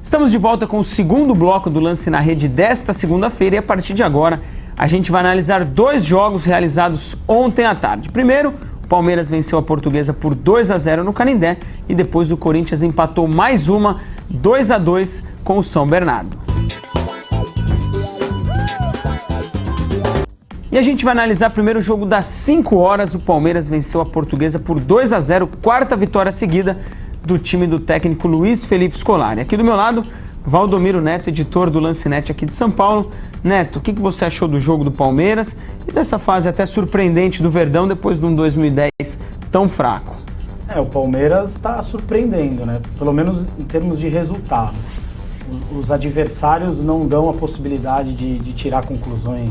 Estamos de volta com o segundo bloco do Lance na Rede desta segunda-feira e a partir de agora a gente vai analisar dois jogos realizados ontem à tarde. Primeiro, o Palmeiras venceu a Portuguesa por 2-0 no Canindé e depois o Corinthians empatou mais uma 2-2 com o São Bernardo. E a gente vai analisar primeiro o jogo das 5 horas. O Palmeiras venceu a Portuguesa por 2-0, quarta vitória seguida do time do técnico Luiz Felipe Scolari. Aqui do meu lado, Valdomiro Neto, editor do Lance Net aqui de São Paulo. Neto, o que você achou do jogo do Palmeiras e dessa fase até surpreendente do Verdão depois de um 2010 tão fraco? O Palmeiras está surpreendendo, né? Pelo menos em termos de resultados. Os adversários não dão a possibilidade de tirar conclusões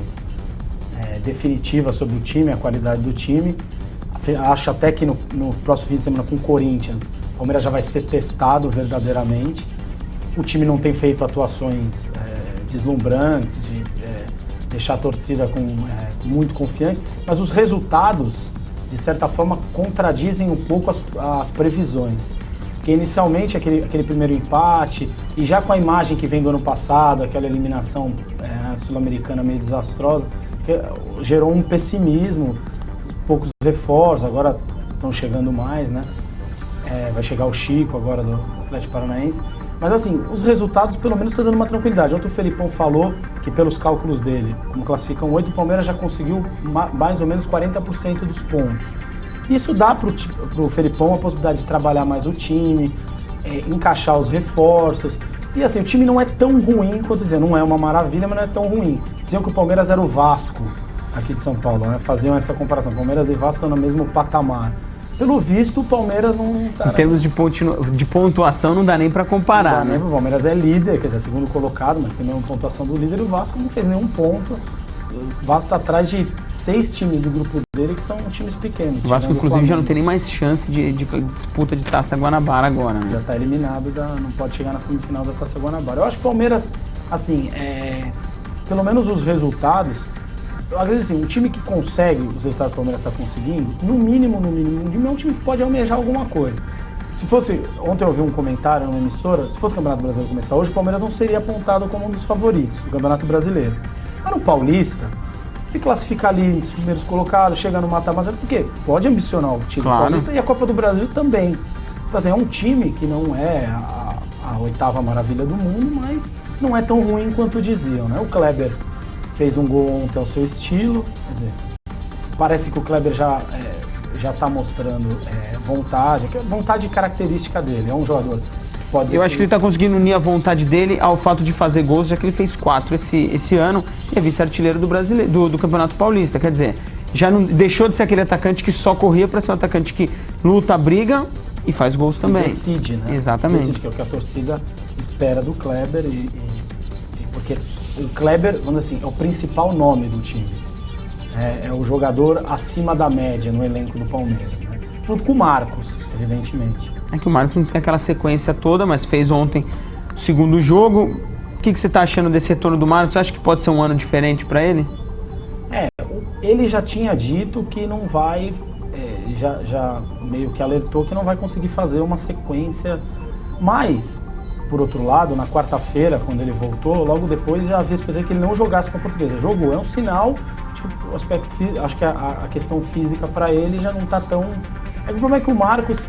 definitivas sobre o time, a qualidade do time. Acho até que no próximo fim de semana com o Corinthians, o Palmeiras já vai ser testado verdadeiramente. O time não tem feito atuações deslumbrantes, de deixar a torcida muito confiante, mas os resultados, de certa forma, contradizem um pouco as previsões. Porque inicialmente aquele primeiro empate, e já com a imagem que vem do ano passado, aquela eliminação sul-americana meio desastrosa, gerou um pessimismo, poucos reforços, agora estão chegando mais, né? Vai chegar o Chico agora do Atlético Paranaense. Mas assim, os resultados pelo menos estão dando uma tranquilidade. Ontem o Felipão falou que pelos cálculos dele, como classificam 8, o Palmeiras já conseguiu mais ou menos 40% dos pontos. Isso dá para o Felipão a possibilidade de trabalhar mais o time, encaixar os reforços. E assim, o time não é tão ruim, quanto dizer, não é uma maravilha, mas não é tão ruim. Diziam que o Palmeiras era o Vasco aqui de São Paulo, né? Faziam essa comparação. Palmeiras e Vasco estão no mesmo patamar. Pelo visto, o Palmeiras não tá... Em termos de pontuação, não dá nem para comparar, né? O Palmeiras é líder, quer dizer, segundo colocado, mas tem a mesma pontuação do líder, e o Vasco não fez nenhum ponto. O Vasco está atrás de 6 times do grupo dele, que são times pequenos. O Vasco, inclusive, já não tem nem mais chance de disputa de Taça Guanabara agora, né? Já está eliminado, não pode chegar na semifinal da Taça Guanabara. Eu acho que o Palmeiras, assim, pelo menos os resultados... Às vezes, assim, um time que consegue os resultados que o Palmeiras está conseguindo, no mínimo, é um time que pode almejar alguma coisa. Se fosse, ontem eu ouvi um comentário numa emissora, se fosse o Campeonato Brasileiro começar hoje, o Palmeiras não seria apontado como um dos favoritos do Campeonato Brasileiro. Mas no Paulista, se classificar ali nos primeiros colocados, chega no mata-mata, porque pode ambicionar o time do Paulista e a Copa do Brasil também. Então, assim, é um time que não é a 8ª maravilha do mundo, mas não é tão ruim quanto diziam, né? O Kleber fez um gol ontem ao seu estilo, quer dizer, parece que o Kleber já está mostrando vontade característica dele, é um jogador que pode... Eu acho que ele está conseguindo unir a vontade dele ao fato de fazer gols, já que ele fez 4 esse ano e é vice-artilheiro do Campeonato Paulista, quer dizer, já não deixou de ser aquele atacante que só corria para ser um atacante que luta, briga e faz gols também. E decide, né? Exatamente. Decide, que é o que a torcida espera do Kleber porque o Kleber, vamos dizer assim, é o principal nome do time. É o jogador acima da média no elenco do Palmeiras, né? Junto com o Marcos, evidentemente. É que o Marcos não tem aquela sequência toda, mas fez ontem o segundo jogo. O que você está achando desse retorno do Marcos? Você acha que pode ser um ano diferente para ele? Ele já tinha dito que não vai, já meio que alertou que não vai conseguir fazer uma sequência, mas... Por outro lado, na quarta-feira, quando ele voltou, logo depois já havia esperado que ele não jogasse com a Portuguesa. Jogou, é um sinal, o aspecto físico, acho que a questão física para ele já não está tão... O problema é que o Marcos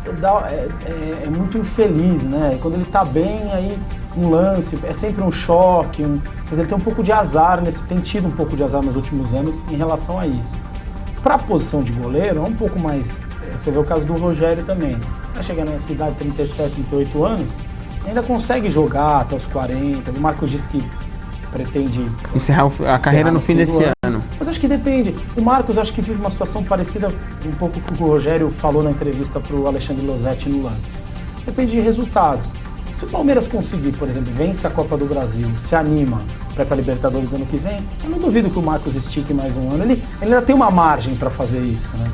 é muito infeliz, né? Quando ele está bem, aí um lance, é sempre um choque, mas ele tem um pouco de azar, tem tido um pouco de azar nos últimos anos em relação a isso. Para a posição de goleiro, é um pouco mais... Você vê o caso do Rogério também. Vai chegar nessa idade, 37, 38 anos... ainda consegue jogar até os 40. O Marcos disse que pretende encerrar a carreira no fim desse ano. Mas acho que depende. O Marcos acho que vive uma situação parecida um pouco com o que o Rogério falou na entrevista para o Alexandre Losetti no Lance. Depende de resultados. Se o Palmeiras conseguir, por exemplo, vence a Copa do Brasil, se anima para ir para a Libertadores ano que vem, eu não duvido que o Marcos estique mais um ano. Ele ainda tem uma margem para fazer isso, né?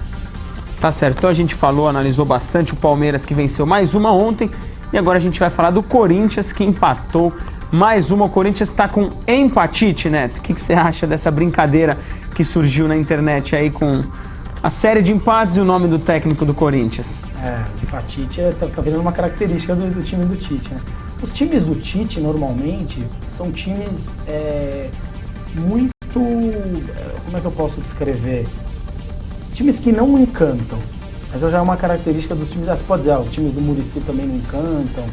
Tá certo. Então a gente analisou bastante o Palmeiras que venceu mais uma ontem. E agora a gente vai falar do Corinthians, que empatou mais uma. O Corinthians está com empatite, Neto. O que você acha dessa brincadeira que surgiu na internet aí com a série de empates e o nome do técnico do Corinthians? Empatite tá virando uma característica do time do Tite, né? Os times do Tite, normalmente, são times muito... Como é que eu posso descrever? Times que não encantam. Mas já é uma característica dos times... Você pode dizer, os times do Muricy também não encantam,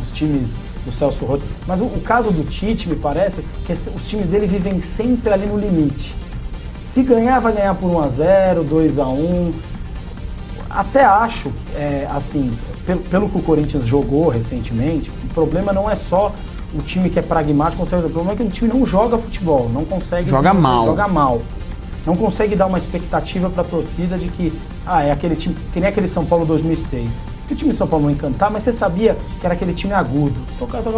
os times do Celso Roth. Mas o caso do Tite, me parece, que os times dele vivem sempre ali no limite. Se ganhar, vai ganhar por 1-0, 2-1. Até acho, assim, pelo que o Corinthians jogou recentemente, o problema não é só o time que é pragmático, o problema é que o time não joga futebol, não consegue... Joga mal. Não consegue dar uma expectativa para a torcida de que, é aquele time, que nem aquele São Paulo 2006. O time de São Paulo não encantar, mas você sabia que era aquele time agudo. Tocava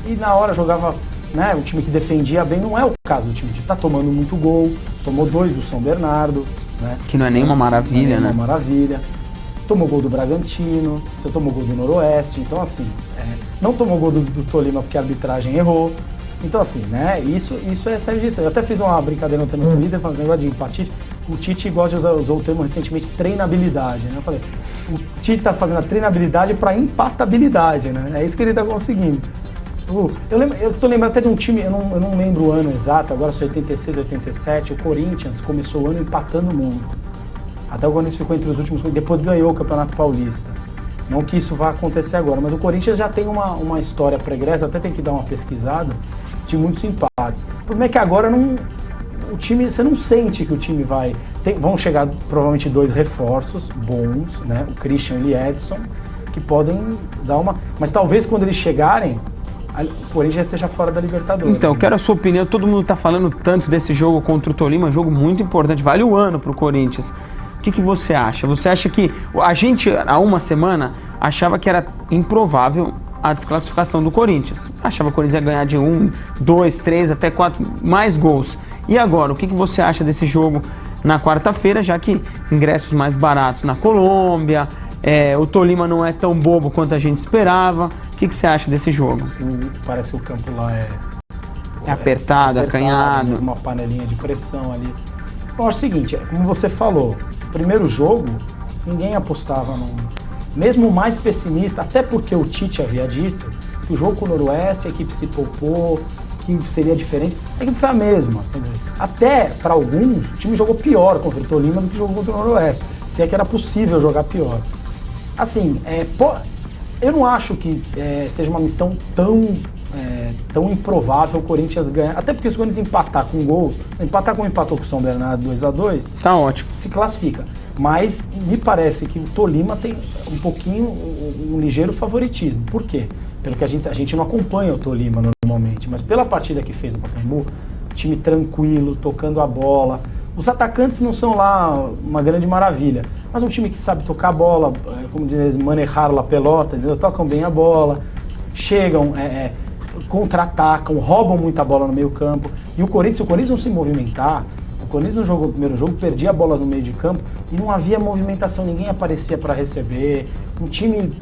e na hora jogava, né, o time que defendia bem. Não é o caso do time que está tomando muito gol, tomou 2 do São Bernardo, né? Que não é nenhuma maravilha, né? Maravilha. Tomou gol do Bragantino, você tomou gol do Noroeste, então assim, não tomou gol do Tolima porque a arbitragem errou. Então assim, né, isso é sério disso. Eu até fiz uma brincadeira no Twitter, falando negócio de empatite. O Tite usou o termo recentemente, treinabilidade, né? Eu falei, o Tite está fazendo a treinabilidade para empatabilidade, né? É isso que ele está conseguindo. Eu estou lembrando até de um time, eu não lembro o ano exato, agora se 86, 87, o Corinthians começou o ano empatando muito. Até o Corinthians ficou entre os últimos, depois ganhou o Campeonato Paulista. Não que isso vá acontecer agora, mas o Corinthians já tem uma história pregressa, até tem que dar uma pesquisada, de muitos empates. O problema é que agora o time, você não sente que o time vão chegar provavelmente 2 reforços bons, né? O Christian e o Edson, que podem dar uma... Mas talvez quando eles chegarem, o Corinthians esteja fora da Libertadores. Então, eu quero a sua opinião. Todo mundo está falando tanto desse jogo contra o Tolima, jogo muito importante, vale o ano para o Corinthians. O que você acha? Você acha que... A gente, há uma semana, achava que era improvável a desclassificação do Corinthians. Achava que o Corinthians ia ganhar de 1, 2, 3, até 4, mais gols. E agora, o que você acha desse jogo na quarta-feira, já que ingressos mais baratos na Colômbia, o Tolima não é tão bobo quanto a gente esperava. O que você acha desse jogo? Parece que o campo lá é apertado, acanhado. Uma panelinha de pressão ali. Eu acho o seguinte, como você falou, primeiro jogo, ninguém apostava mesmo o mais pessimista, até porque o Tite havia dito que o jogo com o Noroeste, a equipe se poupou, que seria diferente, a equipe foi a mesma. Até, para alguns, o time jogou pior contra o Tolima do que jogou contra o Noroeste, se é que era possível jogar pior. Assim, eu não acho que seja uma missão tão improvável o Corinthians ganhar, até porque se o Corinthians empatar com gols, empatar como empatou com o São Bernardo 2-2, tá ótimo, se classifica. Mas me parece que o Tolima tem um pouquinho, um ligeiro favoritismo. Por quê? Pelo que a gente não acompanha o Tolima normalmente, mas pela partida que fez o Pacaembu, time tranquilo, tocando a bola. Os atacantes não são lá uma grande maravilha, mas um time que sabe tocar a bola, como diz, manejar a pelota, entendeu? Tocam bem a bola, chegam, contra-atacam, roubam muita bola no meio campo. E se o Corinthians não se movimentar, o Corinthians no jogo, primeiro jogo, perdia bolas no meio de campo e não havia movimentação, ninguém aparecia para receber. Um time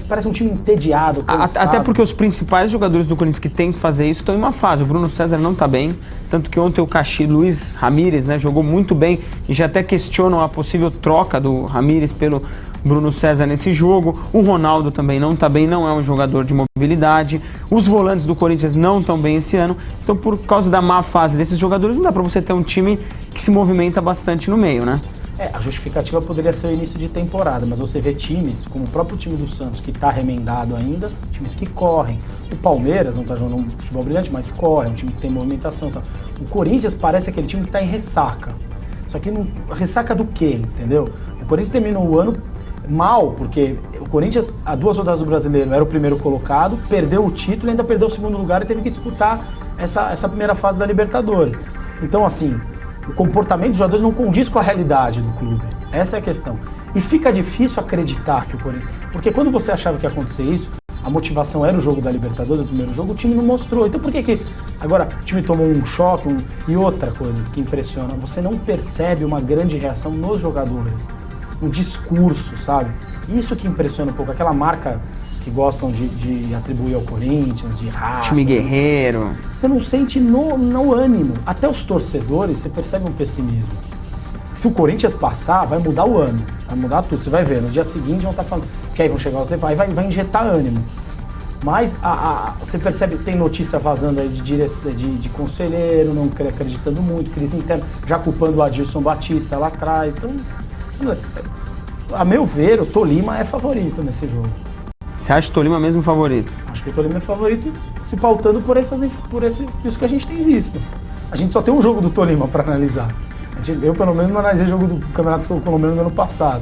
parece um time entediado, cansado. Até porque os principais jogadores do Corinthians que tem que fazer isso estão em uma fase. O Bruno César não está bem, tanto que ontem o Luiz Ramírez, né, jogou muito bem e já até questionam a possível troca do Ramírez pelo Bruno César nesse jogo. O Ronaldo também não está bem, não é um jogador de mobilidade. Os volantes do Corinthians não estão bem esse ano. Então, por causa da má fase desses jogadores, não dá para você ter um time que se movimenta bastante no meio, né? A justificativa poderia ser o início de temporada, mas você vê times, como o próprio time do Santos, que está remendado ainda, times que correm. O Palmeiras não está jogando um futebol brilhante, mas corre, é um time que tem movimentação. Tá. O Corinthians parece aquele time que está em ressaca. Só que ressaca do quê, entendeu? O Corinthians terminou o ano mal, porque o Corinthians, há 2 rodadas do Brasileiro, era o primeiro colocado, perdeu o título e ainda perdeu o segundo lugar e teve que disputar essa primeira fase da Libertadores. Então, assim, o comportamento dos jogadores não condiz com a realidade do clube. Essa é a questão. E fica difícil acreditar que o Corinthians... Porque quando você achava que ia acontecer isso, a motivação era o jogo da Libertadores, o primeiro jogo, o time não mostrou. Então por que agora o time tomou um choque? E outra coisa que impressiona, você não percebe uma grande reação nos jogadores, no discurso, sabe? Isso que impressiona um pouco, aquela marca que gostam de atribuir ao Corinthians, de raça. Time guerreiro. Você não sente no ânimo. Até os torcedores, você percebe um pessimismo. Se o Corinthians passar, vai mudar o ano. Vai mudar tudo. Você vai ver, no dia seguinte vão estar falando que aí vão chegar, você vai injetar ânimo. Mas você percebe que tem notícia vazando aí de conselheiro, não acreditando muito, crise interna, já culpando o Adilson Batista lá atrás. Então, a meu ver, o Tolima é favorito nesse jogo. Você acha o Tolima mesmo favorito? Acho que o Tolima é favorito se pautando por isso que a gente tem visto. A gente só tem um jogo do Tolima para analisar. Eu, pelo menos, não analisei o jogo do Campeonato Colombiano no ano passado.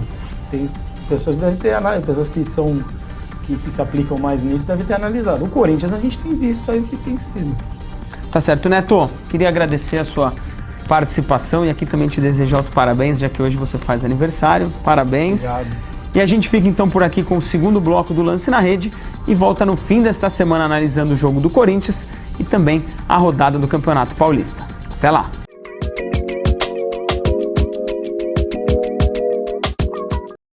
Tem pessoas que devem ter analisado, pessoas que se aplicam mais nisso devem ter analisado. O Corinthians a gente tem visto aí o que tem sido. Tá certo, Neto. Queria agradecer a sua participação e aqui também te desejar os parabéns, já que hoje você faz aniversário. Parabéns. Obrigado. E a gente fica então por aqui com o segundo bloco do Lance na Rede e volta no fim desta semana analisando o jogo do Corinthians e também a rodada do Campeonato Paulista. Até lá!